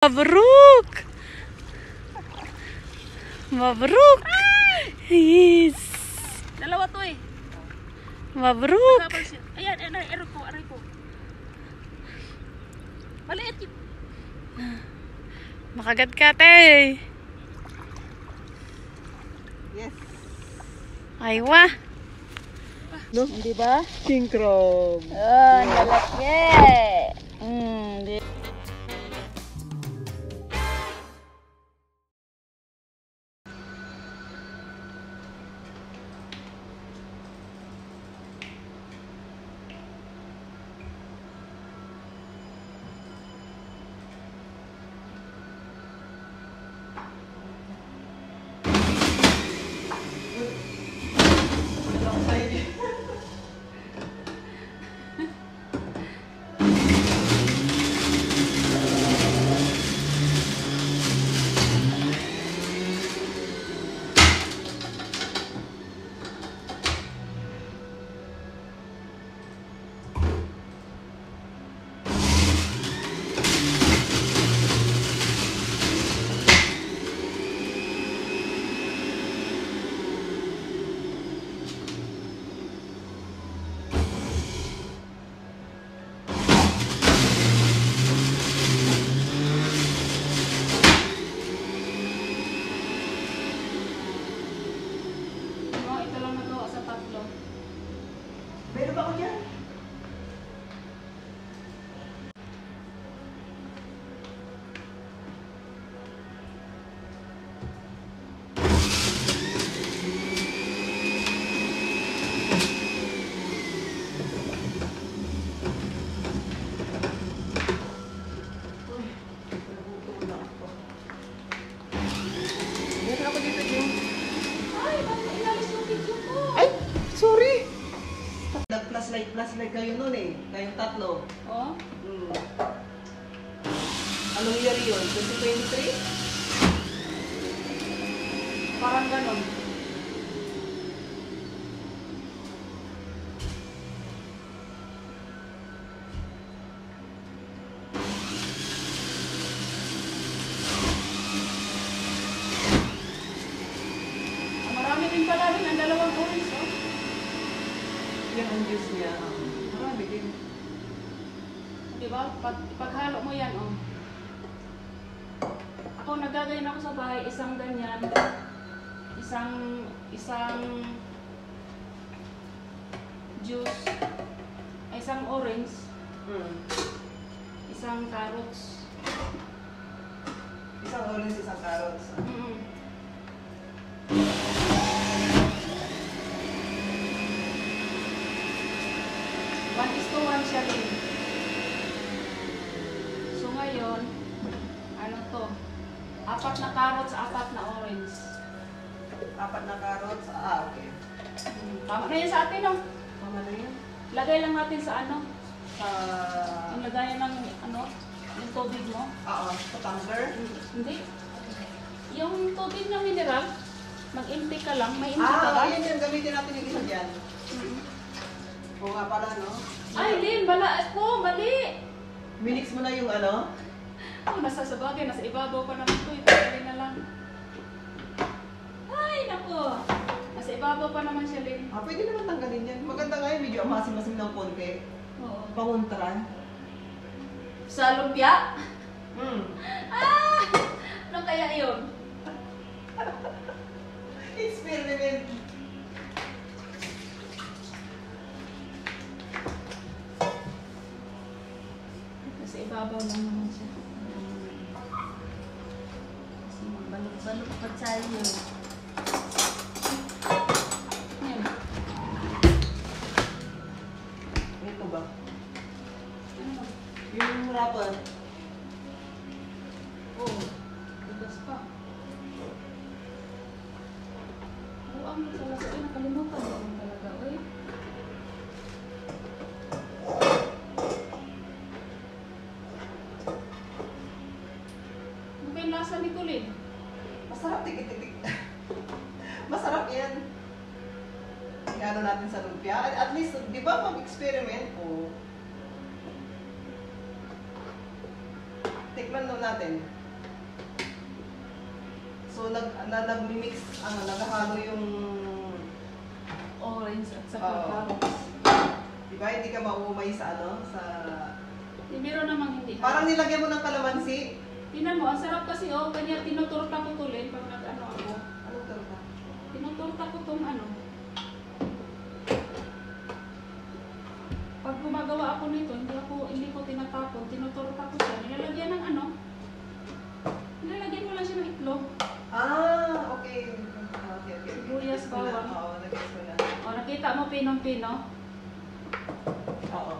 Mabruk! Mabruk! Yes! Dalawa to eh. Mabruk! Ayan, aray po. Maliit yun. Makagat ka, te! Yes. Aywa! No? Hindi ba? King crab. Oh, nalaki. Meron ba ako dyan? Meron ako dito dyan. Ay, bakit inalis yung video ko? Ay! Sorry! Plus like kayo nun eh. Kayong tatlo. Oh? Anong year yun? 2023? Parang ganon. Marami din pala rin ang dalawang orange, oh. Yan ang juice niya. Marami din. Diba? Paghalo mo yan, oh. Ako nagagayin ako sa bahay, isang ganyan. Isang juice. Isang orange. Isang carrots. Isang orange, isang carrots. Mm. One is to one siya rin. So ngayon, ano to? 4 na carrots, 4 na orange. 4 na carrots. Okay. Tama na yun sa atin, no? Tama na yun. Lagay lang natin sa ano? Sa... Yung lagayan ng ano? Yung tubig mo? Oo, sa tumbler. Hindi. Yung tubig na mineral, mag-empty ka lang. May empty ka ba? Ayun yan. Gamitin natin yung isa dyan. Oo nga pala, no? Ay, Lynn, bala ako, mali! Minix mo na yung ano? Oh, nasa sa bagay, nasa ibabaw pa naman ito. Ito na lang. Ay, nako! Nasa ibabaw pa naman siya, Lynn. Pwede naman tanggalin yan. Maganda nga yun. Medyo amasim-masim ng konti. Oo. Panguntra. Sa lumpia? Ah! Ano kaya yun? Experiment. Nasa ibabaw lang naman siya. Kasi magbalok-balok pa tayo. Yan. Ito ba? Ano? Yung wrapper. Oo. Tugas pa. Oo, ang salas ay nakalimutan ko talaga. Uy. Ano kayong lasa nito, Lynn? Masarap tikit-tikit. Masarap yan. Ano natin sa lumpia. At least, di ba mag-experiment po? Tikman na natin. So, nag-mix, naghahalo yung... Orange at saka Oo. carrots. Diba, hindi ka maumay sa sa... Meron namang hindi. Parang nilagyan mo ng kalamansi. Tingnan mo, ang sarap kasi kanya tinuturta ko tuloy pag nag-ano ako. Anong tawag? Tinuturta ko tong ano. Pag gumagawa ako nito, hindi ko tinatapon, tinuturta ko siya. Nilalagyan ng ano? Nilalagyan mo lang siya ng itlog. Ah, okay. Okay. Sibuyas, Gets ko na. bawang. Oo, nag-gets ko na. O, nakita mo pinong-pino? Oo.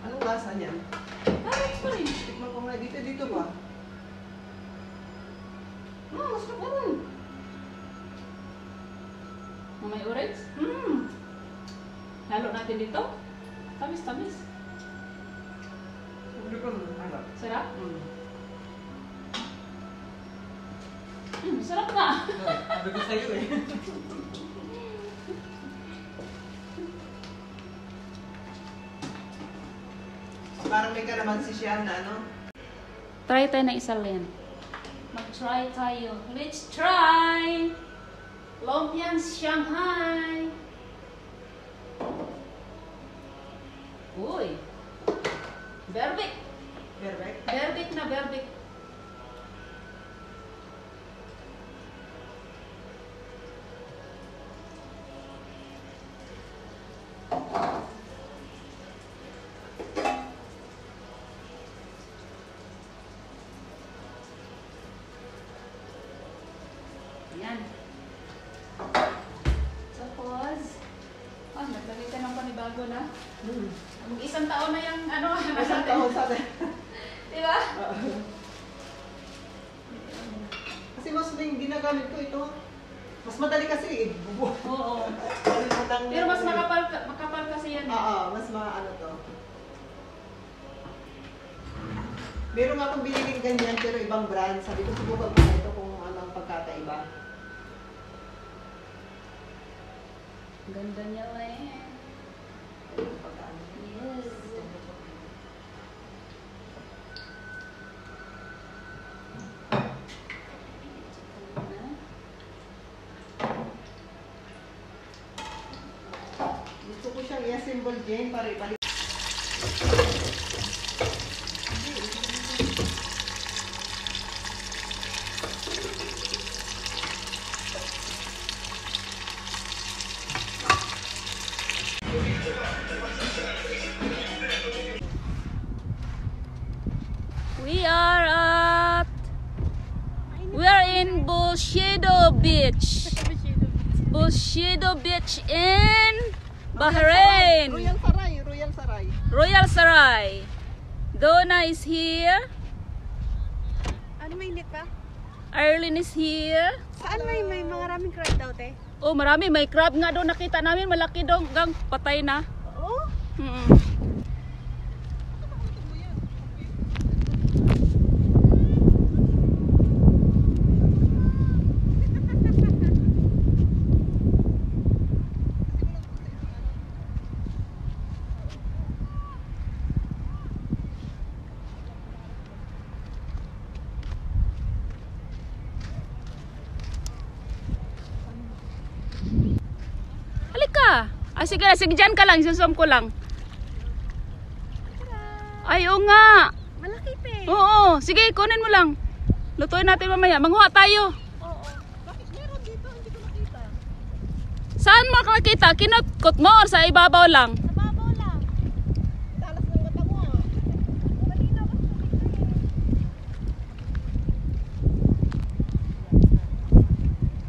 Anong lasa niyan? Carrots pa rin. Tikman ko nga. Dito pa. Masarap pa rin. May orange? Lalo natin dito. Tamis. Hindi ko ano. Sarap? Sarap na. Sabi ko sa'yo eh. Parang may kalamansi siya na ano. Try tayo ng isa rin. Mag-try tayo. Let's try! Lumpiang Shanghai! Uy! Berbik! Perfect. Berbik na berbik. Yan. Tapos, naglagay ka ng panibago na. Mag-isang taon na yung ano. Isang taon sa atin. Diba? Kasi mas yung ginagamit ko ito. Mas madali kasi eh. Oo. Pero mas makapal kasi yan. Oo, mas ano to. Meron nga akong biniling ganyan pero ibang brand. Sabi ko subukan ko na ito kung ano ang pagkakaiba. Ganda niya eh. Yes. Gusto ko siyang i-assemble din para ibalik. We are in Bushido Beach. Bushido Beach in Bahrain. Royal Saray, Royal Saray. Royal Saray. Donna is here. Ano mainit pa? Arlene is here. Saan may mga maraming crowd daw, te? Oh, marami. May crab nga doon. Nakita namin. Malaki doon. Gang patay na. Oo. Halika. Sige, dyan ka lang. Susum ko lang. Ay, oo nga. Malaki, te. Oo. Sige, kunin mo lang. Lutuin natin mamaya. Manguha tayo. Oo. Bakit meron dito? Hindi ko nakita. Saan mo nakita? Kinutkot mo or sa ibabaw lang? Nababaw lang. Talas ng mata mo ah. Malinaw kasi tubig na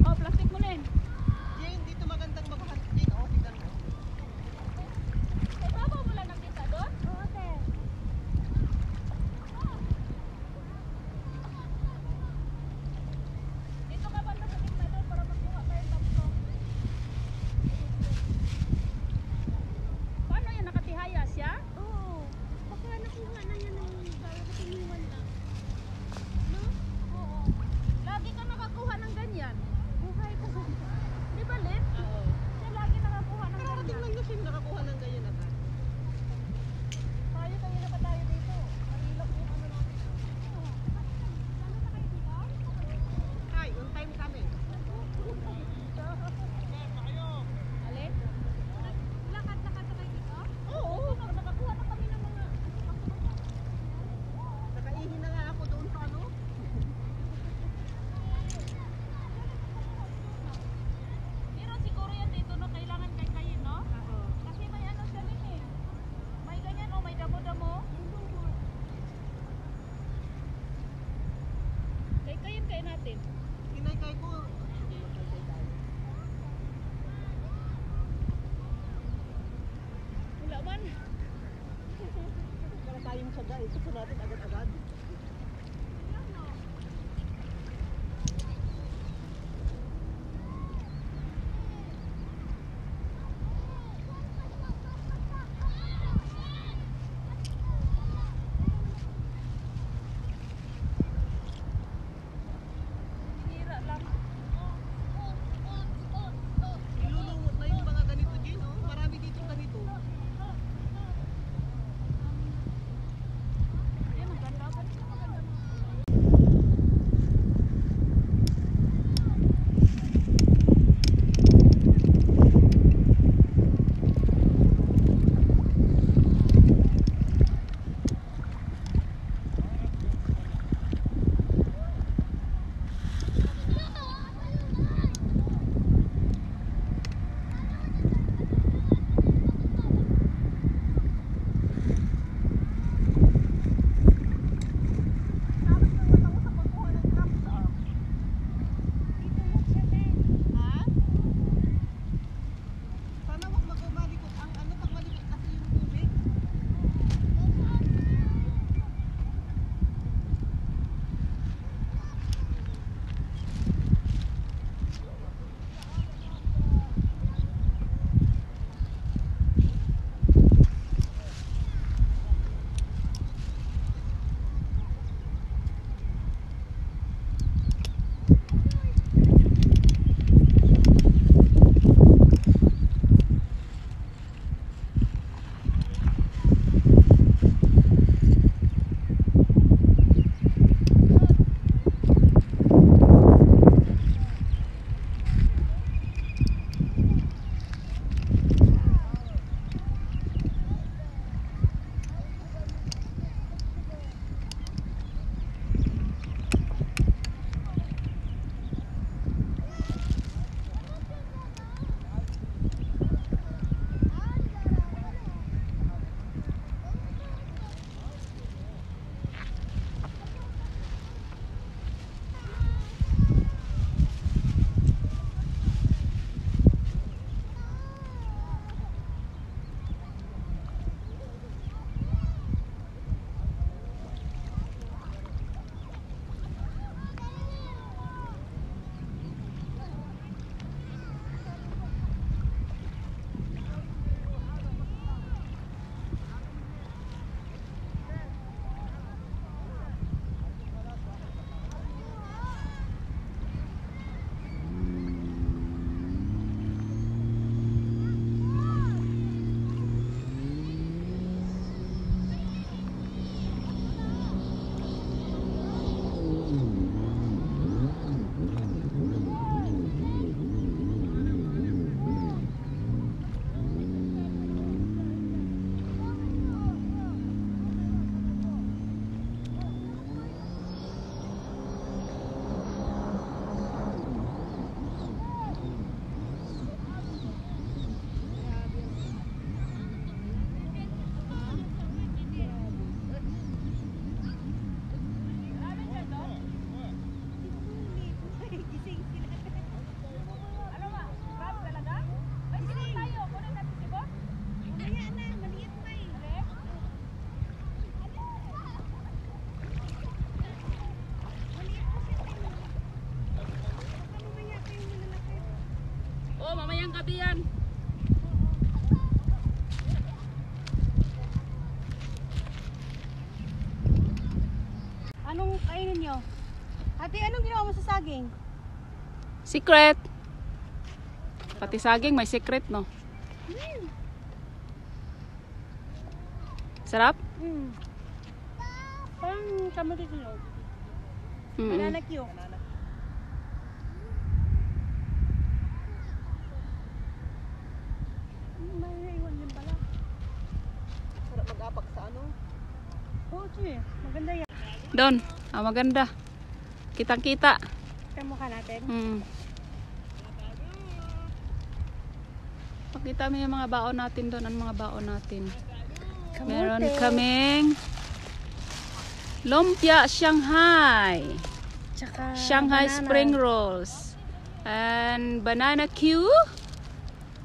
Oh, plastic mo rin. Jane, dito magandang makahanap. Jane, oh, tignan mo. Sa ibabaw mo lang nakita doon? Oo, te. Dito ka banda sa gitna doon para magkuha tayo ng tapso. Paano yan? Nakatihaya siya? Oo. Baka nakuha na yan ng katiniwan lang. No? Oo. Lagi ka nakakuha ng ganyan. Buhay ko. Di ba, Lip? Oo. Siya lagi nakakuha ng Kararating ganyan. lang na siya nakakuha ng ganyan na. Tayo na pa tayo dito. Mahilap yung ano natin. natin. Kinaykay ko. Wala man. Para tayong saga, ito natin agad-agad. Hira lang. Nilulungot na yung mga ganito din, oh. Marami dito ganito. Yan, ang ganda. Ganito maganda. Sana wag mag-umalikot. Ang ano, pag malikot kasi yung tubig. Oh, mamayang gabi yan. Anong kainin nyo? Ate, anong ginawa mo sa saging? Secret. Pati saging may secret, no? Sarap? Parang kamote tulog. Mm-mm. Q. May iwan din pala. Sarap mag-apak sa ano. Oo, sige. Maganda yan. Doon. Ah, maganda. Kitang-kita. Sa mukha natin. Pakita mo yung mga baon natin doon. Ang mga baon natin. Kamote. Meron kaming lumpia Shanghai. Tsaka Shanghai banana. spring rolls. And banana Q.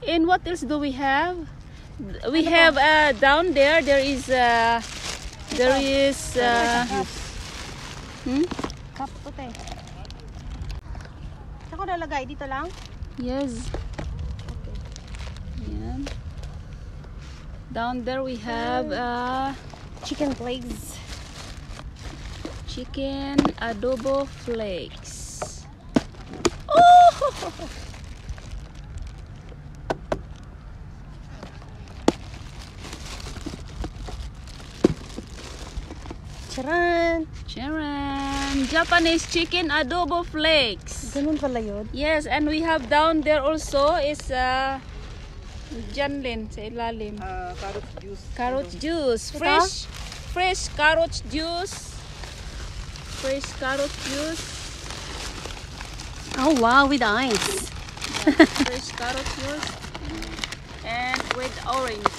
And what else do we have? We have down there is Cup puti. Saan ko nalagay? Dito lang? yes. Okay. Yan. Down there we have Chicken flakes. chicken adobo flakes. Oh! Charan! Charan! Japanese chicken adobo flakes. Ganun pala yun. Yes, and we have down there also is Janlin sa ilalim. Carrot juice. Carrot juice. Ito? Fresh carrot juice. Fresh carrot juice. Oh wow, with ice. Yeah, fresh carrot juice. And with orange.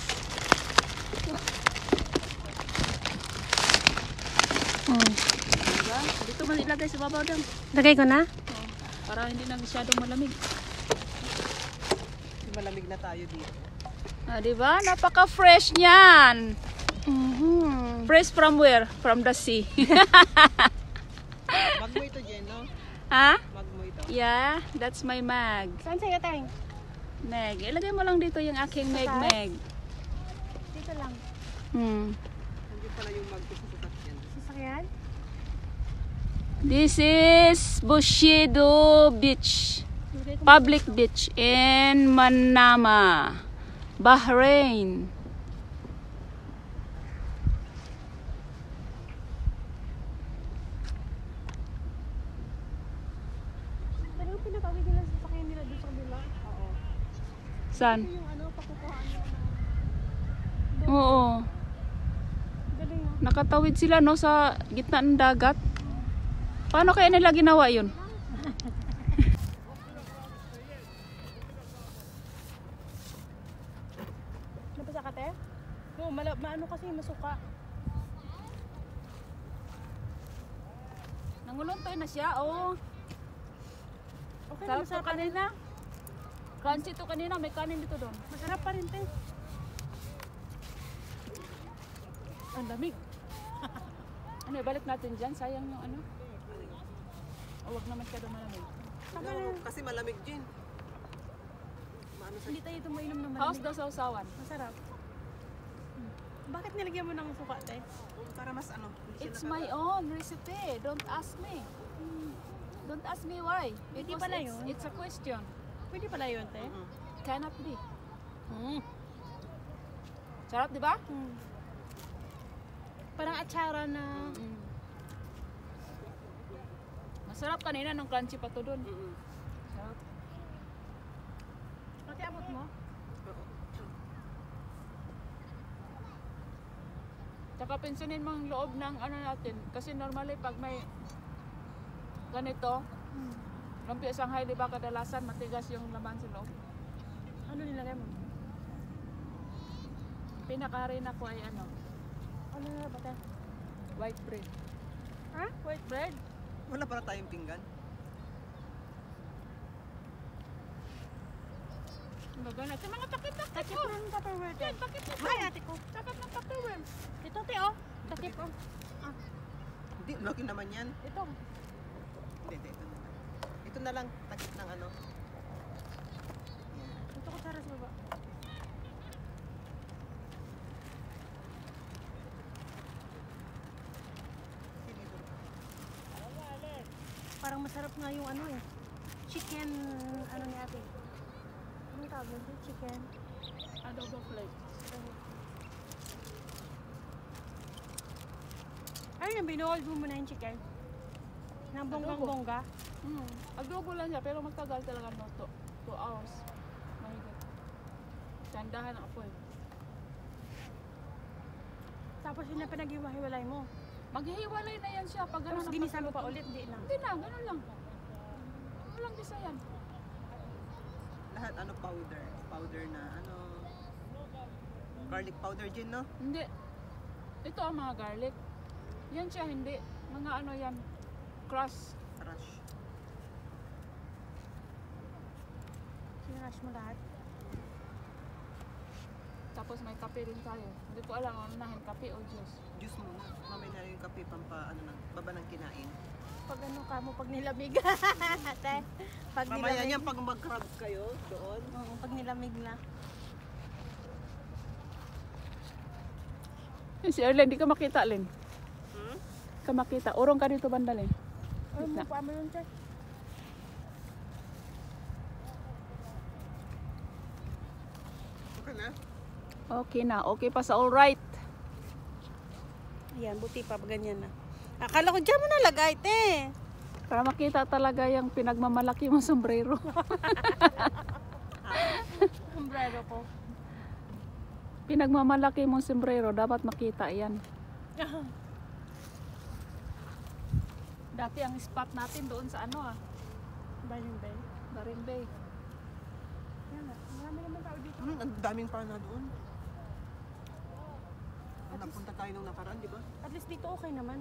Diba? Dito mo ilagay sa babaw dang. Lagay ko na? Para hindi na masyadong malamig. Malamig na tayo dito. Ah, diba? Napaka-fresh niyan. Fresh from where? From the sea. Mag mo ito, Jen, no? Ha? Mag mo ito. Yeah, that's my mag. Saan sa'yo, Teng? Meg. Ilagay mo lang dito yung aking meg. Dito lang. Hindi pala yung mag ko sa sasakyan. Sasakyan? This is Bushido Beach. Public beach in Manama, Bahrain. Pero pinakawid nila sa sasakyan nila doon sa kabila. Oo. Saan? Yung ano, pakukuhaan nila. Oo. Galing ah. Nakatawid sila no sa gitna ng dagat. Paano kaya nila ginawa yun? Napasa ka, te? Oo, maano kasi masuka. Nanguluntoy na siya, oh. Okay, Sarap to masarap pa rin. kanina. Crunchy to kanina, may kanin dito doon. Masarap pa rin, te. Ang lamig. Ano, balik natin dyan. Sayang yung ano. O, wag na masyado malamig. Tama No, na. kasi malamig, Jen. Maano sa... Hindi tayo tumainom ng How's malamig. the sausawan? Masarap. Bakit nilagyan mo ng suka, te? Para mas ano. hindi siya It's nakaka- my own recipe. Don't ask me. Don't ask me why. Hindi Because pala it's, yun. it's a question. Pwede pala yun, te? Cannot be. Sarap, di ba? Parang atsara na... Masarap kanina nung crunchy pa to doon. Sarap. Pati abot mo? Tsaka pensanin mo ang loob ng ano natin. Kasi normally pag may ganito, lumpia Shanghai, di ba kadalasan matigas yung laman sa loob. Ano nilagay mo? Pinaka-harina ko ay ano, Ano na ba, te? white bread. Ha? White bread? Wala para tayong pinggan. Ang gagana. Sa mga takip-takip Takip ko. ng Tupperware, te. Yan, takip-takip. Ay, ate ko. Takip ng Tupperware. Ito, te, oh. Takip, oh. Hindi, laki naman yan. Ito. Hindi, ito na lang. Ito na lang, takip ng ano. Ito ko sa baba. Parang masarap nga yung ano eh. Chicken, ano ni ate? Anong tawag nito? Chicken. Adobo flakes. Ano yung binold mo muna yung chicken? Nang bonggang-bongga? Adobo lang siya, pero magtagal talaga no, 2 hours. Mahigit. Tandahan ang apoy. Tapos yun na pinag-iwahiwalay mo. Maghihiwalay na yan siya pag Tapos gano'n. ginisa mo pa ulit, di lang. Hindi na, gano'n lang. Walang gisa yan. Lahat ano powder. Powder na ano. Garlic powder, Jen, no? Hindi. Ito ang mga garlic. Yan siya, hindi. Mga ano yan. Crust. rush. Sinash mo lahat. Tapos may kape din tayo. Hindi ko alam ano nahin, kape o juice. Juice muna. Mamay na yung kape pampa, baba ng kinain. Pag ano ka mo, pag nilamig. Ate, pag Mamaya nilamig. niyan, pag mag-crab kayo doon. Oo, pag nilamig na. Si Erlen, di ka makita, Len. Hmm? Di ka makita. Urong ka dito banda, Len. Ay, Gitna. mukha mo yun, sir. Okay na? Okay na. Okay pa sa alright. Ayan, buti pa, ganyan na. Akala ko dyan mo nalagay, te. Para makita talaga yung pinagmamalaki mong sombrero. Sombrero ko. Pinagmamalaki mong sombrero, dapat makita yan. Dati ang spot natin doon sa ano Baling Bay. Baring Bay. Yan na. Marami naman tao dito. Ang daming pana doon. Napunta tayo nung nakaraan, di ba? At least dito okay naman.